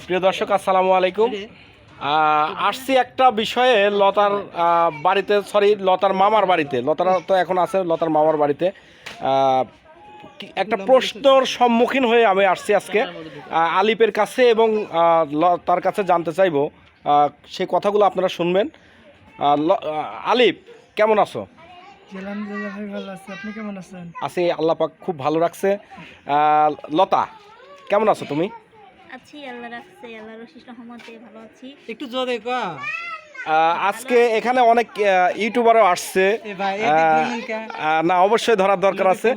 প্রিয় দর্শক আসসালামু আলাইকুম। আসছি একটা বিষয়ে লতার বাড়িতে, লতার মামার বাড়িতে। লতার তো এখন আছে লতার মামার বাড়িতে। একটা প্রশ্নর সম্মুখীন হয়ে আমি আসছি আজকে আলিপের কাছে, এবং তার কাছে জানতে চাইবো সে কথাগুলো আপনারা শুনবেন। আলিপ, কেমন আছো? ভালো আছি, আপনি কেমন আছেন? আছি, আল্লাহ পাক খুব ভালো রাখছে। লতা, কেমন আছো তুমি? আছি, আল্লাহ রাখছে, আল্লাহর অশেষ রহমতে ভালো আছি। একটু জোরে কও। আজকে এখানে অনেক ইউটিউবারও আসছে। না, অবশ্যই ধরার দরকার আছে।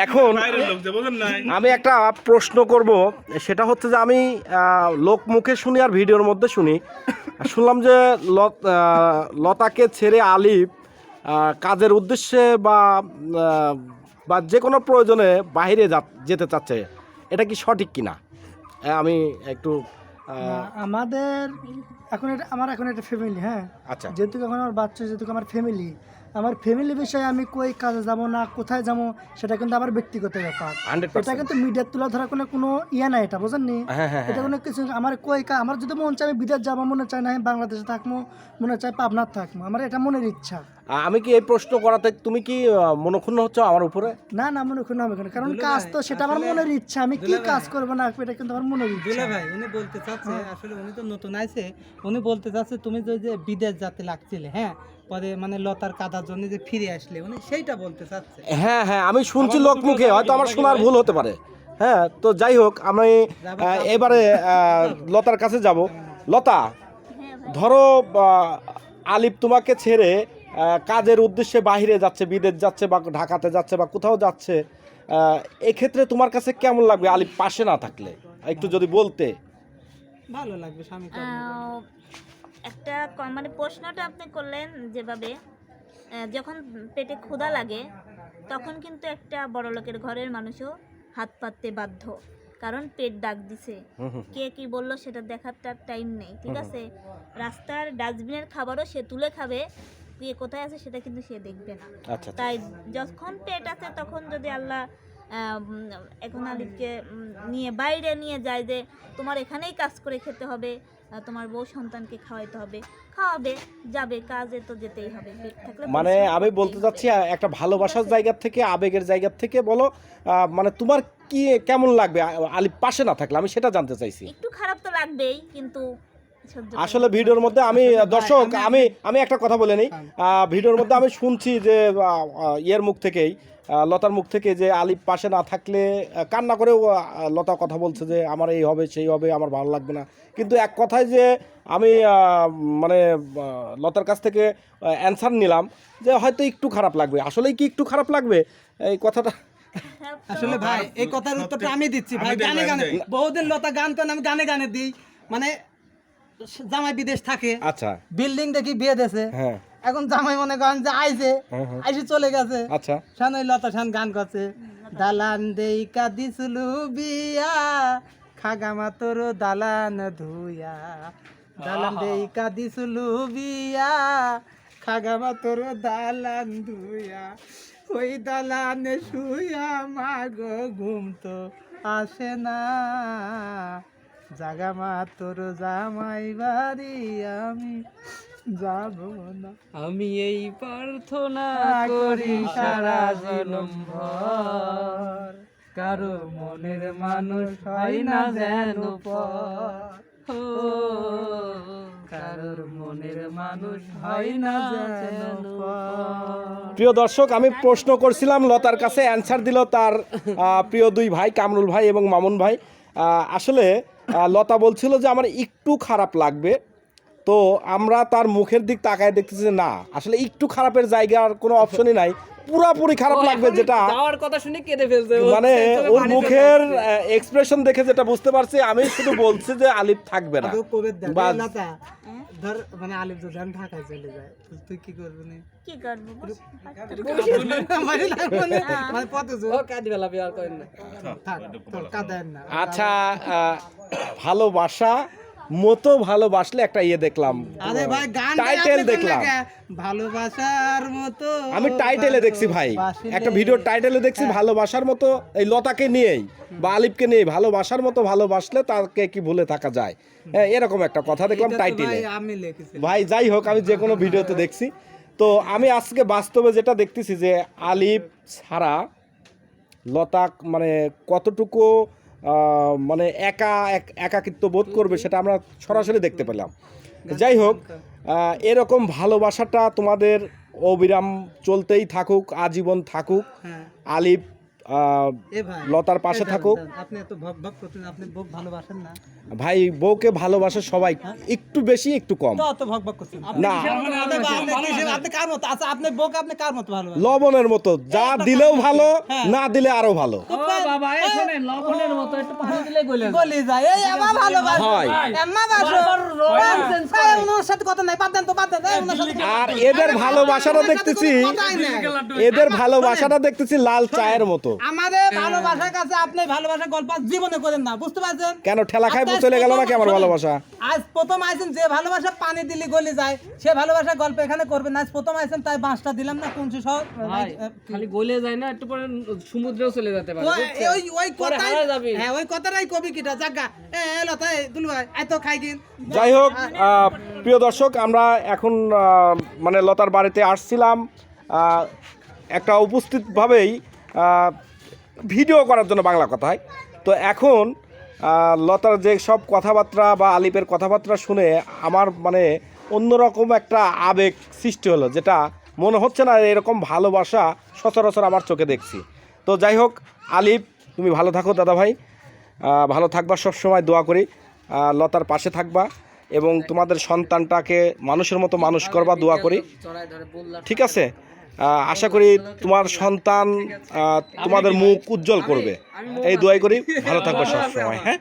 এখন আমি একটা প্রশ্ন করব, সেটা হচ্ছে যে আমি লোক মুখে শুনি আর ভিডিওর মধ্যে শুনলাম যে লতাকে ছেড়ে আলিপ কাজের উদ্দেশ্যে বা যে কোনো প্রয়োজনে বাইরে যেতে চাচ্ছে। এটা কি সঠিক কিনা? আমি একটু আমাদের এখন আমার একটা ফ্যামিলি, হ্যাঁ, আচ্ছা, যেহেতু এখন আমার বাচ্চা, যেহেতু আমার ফ্যামিলি বিষয়ে আমি কই কাজে যাব না কোথায় যাবো সেটা কিন্তু আমার ব্যক্তিগত ব্যাপার। 100%। এটা কিন্তু মিডিয়ার তুলে ধরা কোনো ইয়ে না, এটা বুঝেননি? এটা কোনো কিছু আমার আমার যদি মন চায় আমি বিদেশ যাবো, মনে চায় না আমি বাংলাদেশে থাকবো, মনে চায় পাবনার থাকবো, আমার এটা মনের ইচ্ছা। আমি কি এই প্রশ্ন করাতে তুমি কি মনক্ষুণ্ণ হচ্ছ আমার উপরে? না না, মনক্ষুণ্ণ হবে কেন? কারণ কাজ তো সেটা আমার মনের ইচ্ছা, আমি কি কাজ করবো না এটা কিন্তু আমার মনের ইচ্ছা। দুলা ভাই উনি বলতে চাচ্ছে, আসলে উনি তো নতুন আইছে, উনি বলতে চাচ্ছে তুমি যে বিদেশ যেতে লাগছিলে, হ্যাঁ, পরে মানে লতার কাদার জন্য যে ফিরে আসলে, উনি সেইটা বলতে চাচ্ছে। হ্যাঁ হ্যাঁ, আমি শুনছি লোক মুখে, হয়তো আমার শোনার ভুল হতে পারে। হ্যাঁ, তো যাই হোক, আমি এবারে লতার কাছে যাব। লতা, ধরো আলিপ তোমাকে ছেড়ে কাজের উদ্দেশ্যে বাইরে যাচ্ছে, বিদেশ যাচ্ছে বা ঢাকাতে যাচ্ছে বা কোথাও যাচ্ছে, এক্ষেত্রে তোমার কাছে কেমন লাগবে আলিপ পাশে না থাকলে? একটু যদি বলতে ভালো লাগবে। স্বামী একটা মানে প্রশ্নটা আপনি করলেন যেভাবে, যখন পেটে ক্ষুধা লাগে তখন কিন্তু একটা বড় লোকের ঘরের মানুষও হাত পাততে বাধ্য, কারণ পেট ডাক দিছে। কে কি বললো সেটা দেখার তার টাইম নেই, ঠিক আছে? রাস্তার ডাস্টবিনের খাবারও সে তুলে খাবে, কে কোথায় আছে সেটা কিন্তু সে দেখবে না। তাই যখন পেট আছে তখন যদি আল্লাহ এখন আলিফকে নিয়ে বাইরে নিয়ে যায় যে তোমার এখানেই কাজ করে খেতে হবে, তোমার বউ সন্তানকে খাওয়াইতে হবে, খাওয়াবে, যাবে, কাজে তো যেতেই হবে। পেট থাকলে মানে আমি বলতে চাচ্ছি একটা ভালোবাসার জায়গা থেকে, আবেগের জায়গা থেকে বলো, মানে তোমার কি কেমন লাগবে আলিপ পাশে না থাকলে? আমি সেটা জানতে চাইছি। একটু খারাপ তো লাগবেই, কিন্তু আসলে ভিডিওর মধ্যে আমি দর্শক আমি একটা কথা বলে নিই। ভিডিওর মধ্যে আমি শুনছি যে ইয়ের মুখ থেকেই, লতার মুখ থেকে, যে আলিপ পাশে না থাকলে কান্না করেও লতা কথা বলছে যে আমার এই হবে সেই হবে, আমার ভালো লাগবে না। কিন্তু এক কথায় যে আমি মানে লতার কাছ থেকে অ্যান্সার নিলাম যে হয়তো একটু খারাপ লাগবে। আসলেই কি একটু খারাপ লাগবে এই কথাটা? আসলে ভাই এই কথার উত্তরটা আমি দিচ্ছি ভাই। গানে গানে বহুদিন লতা গান তো আমি গানে গানে দিই, মানে জামাই বিদেশ থাকে, আচ্ছা, বিল্ডিং দেখি বিয়ে দেশে, হ্যাঁ, এখন জামাই মনে করেন যে আইছে, আইসে চলে গেছে, আচ্ছা, শান ওই লতা শান গান করছে, দালান দেই কাদিসুলু বিয়া, খাগামা তোর দালান ধুইয়া, দালান দেই কাদিসুলু বিয়া, খাগামা তোর দালান ধুইয়া, ওই দালানে শুয়া মাগো ঘুম তো আসে না, জাগামা তোর জামাই বাড়ি আমি যাব না, আমি এই প্রার্থনা করি সারা জীবন ভর, কারো মনের মানুষ হয় না যেন পর, কারোর মনের মানুষ হয় না যেন পর। প্রিয় দর্শক, আমি প্রশ্ন করছিলাম, লতার কাছে অ্যান্সার দিল তার প্রিয় দুই ভাই, কামরুল ভাই এবং মামুন ভাই। আসলে লতা বলছিল যে আমার একটু খারাপ লাগবে, তো আমরা তার মুখের দিক তাকায় দেখতেছি না, আসলে একটু খারাপের জায়গার কোনো অপশনই নাই, পুরাপুরি খারাপ লাগবে। যেটা যাওয়ার কথা শুনে কেঁদে ফেলছে, মানে ওর মুখের এক্সপ্রেশন দেখে যেটা বুঝতে পারছি, আমি শুধু বলছি যে আলিপ থাকবে না। ধর মানে আলিপ যদি ঢাকায় চলে যায় তুই কি করবি? না কি করব, মানে পথে কাঁদি ফেলাবি আর করেন না, থাক তোর কাঁদেন না। আচ্ছা, ভালোবাসা মতো ভালোবাসলে একটা ইয়ে দেখলাম, আরে ভাই গান টাইটেল দেখলাম, ভালোবাসার মতো। আমি টাইটেলে দেখছি ভাই, একটা ভিডিওর টাইটেলে দেখছি ভালোবাসার মতো, এই লতাকে নিয়েই বা আলিফকে নিয়ে ভালোবাসার মতো ভালোবাসলে তাকে কি ভুলে থাকা যায়, এরকম একটা কথা দেখলাম টাইটেলে। আমি লিখেছি ভাই যাই হোক, আমি যে কোনো ভিডিওতে দেখছি। তো আমি আজকে বাস্তবে যেটা দেখতেছি যে আলিফ ছাড়া লতা মানে কতটুকু মানে একাকিত্ব বোধ করবে সেটা আমরা সরাসরি দেখতে পেলাম। যাই হোক, এরকম ভালোবাসাটা তোমাদের অবিরাম চলতেই থাকুক, আজীবন থাকুক। আলিফ লতার পাশে থাকুক। আপনি এত ভক ভক করতেন, আপনি বউ ভালোবাসেন না ভাই, বউকে ভালোবাসে সবাই, একটু বেশি একটু কম অত ভক ভক করতেন না। আপনি কার মতো আচ্ছা, আপনি বউকে আপনি কার মতো ভালোবাসেন? লবণের মতো, যা দিলেও ভালো, না দিলে আরো ভালো। বাবা এই শুনেন, লবণের মতো একটু পানি দিলে গলে যায়। এই আমা ভালোবাসে, হয়। আম্মা বাসো, ওনার সাথে কথা নাই, বাদ দেন তো, বাদ দেন। এই ওনার সাথে আর এদের ভালোবাসাটা দেখতেছি, এদের ভালোবাসাটা দেখতেছি লাল চায়ের মতো। আমাদের ভালোবাসার কাছে আপনি ভালোবাসার গল্প জীবনে করেন না, বুঝতে পারছেন? কেন ঠেলা খাই চলে গেল নাকি আমার ভালোবাসা? আজ প্রথম আইছেন, যে ভালোবাসা পানি দিলে গলে যায় সে ভালোবাসার গল্প এখানে করবেন। আজ প্রথম আইছেন তাই বাঁশটা দিলাম না কোন শহর খালি গলে যায় না, একটু পরে সমুদ্রেও চলে যেতে পারে। ওই কথাই, হ্যাঁ ওই কথাটাই কবি কিটা জাগা এ লতা দুলু ভাই এত খাই দিন। যাই হোক, প্রিয় দর্শক, আমরা এখন মানে লতার বাড়িতে আসছিলাম একটা উপস্থিতভাবেই ভিডিও করার জন্য, বাংলা কথায়। তো এখন লতার যে সব কথাবার্তা বা আলিফের কথাবার্তা শুনে আমার মানে অন্যরকম একটা আবেগ সৃষ্টি হলো, যেটা মনে হচ্ছে না এরকম ভালোবাসা সচরাচর আমার চোখে দেখছি। তো যাই হোক, আলিফ তুমি ভালো থাকো দাদা ভাই, ভালো থাকবা, সবসময় দোয়া করি, লতার পাশে থাকবা এবং তোমাদের সন্তানটাকে মানুষের মতো মানুষ করবা, দোয়া করি, ঠিক আছে? আশা করি তোমার সন্তান তোমাদের মুখ উজ্জ্বল করবে, এই দোয়াই করি। ভালো থাকবে সবসময়, হ্যাঁ।